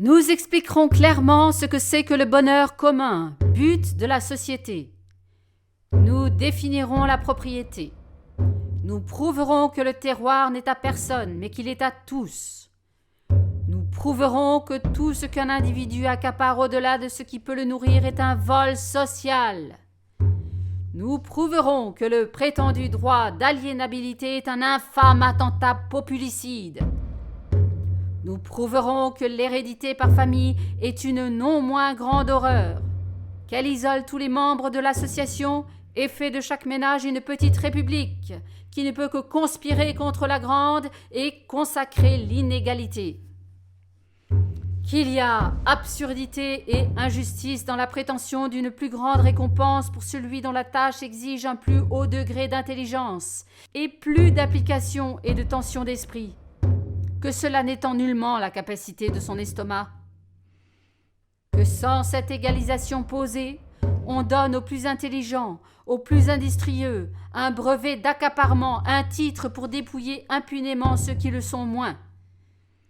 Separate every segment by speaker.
Speaker 1: Nous expliquerons clairement ce que c'est que le bonheur commun, but de la société. Nous définirons la propriété. Nous prouverons que le terroir n'est à personne, mais qu'il est à tous. Nous prouverons que tout ce qu'un individu accapare au-delà de ce qui peut le nourrir est un vol social. Nous prouverons que le prétendu droit d'aliénabilité est un infâme attentat populicide. Nous prouverons que l'hérédité par famille est une non moins grande horreur, qu'elle isole tous les membres de l'association et fait de chaque ménage une petite république qui ne peut que conspirer contre la grande et consacrer l'inégalité. Qu'il y a absurdité et injustice dans la prétention d'une plus grande récompense pour celui dont la tâche exige un plus haut degré d'intelligence et plus d'application et de tension d'esprit, que cela n'étend nullement la capacité de son estomac. Que sans cette égalisation posée, on donne aux plus intelligents, aux plus industrieux, un brevet d'accaparement, un titre pour dépouiller impunément ceux qui le sont moins.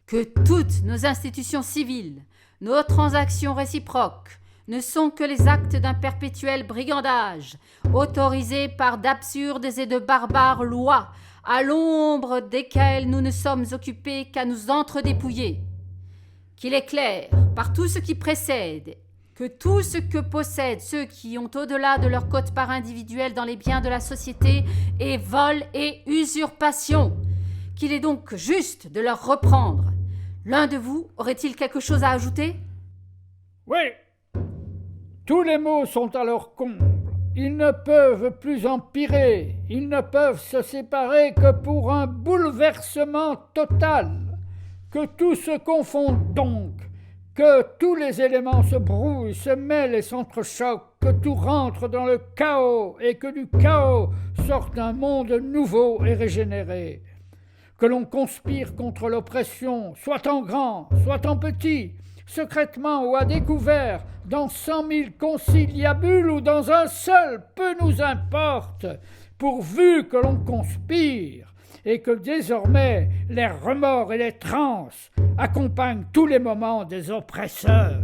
Speaker 1: Que toutes nos institutions civiles, nos transactions réciproques, ne sont que les actes d'un perpétuel brigandage, autorisés par d'absurdes et de barbares lois, à l'ombre desquelles nous ne sommes occupés qu'à nous entredépouiller. Qu'il est clair, par tout ce qui précède, que tout ce que possèdent ceux qui ont au-delà de leur quote-part individuelle dans les biens de la société est vol et usurpation, qu'il est donc juste de leur reprendre. L'un de vous aurait-il quelque chose à ajouter ?
Speaker 2: Oui. Tous les maux sont à leur comble. Ils ne peuvent plus empirer. Ils ne peuvent se séparer que pour un bouleversement total. Que tout se confonde donc. Que tous les éléments se brouillent, se mêlent et s'entrechoquent. Que tout rentre dans le chaos et que du chaos sorte un monde nouveau et régénéré. Que l'on conspire contre l'oppression, soit en grand, soit en petit, secrètement ou à découvert, dans 100 000 conciliabules ou dans un seul, peu nous importe, pourvu que l'on conspire, et que désormais les remords et les transes accompagnent tous les moments des oppresseurs.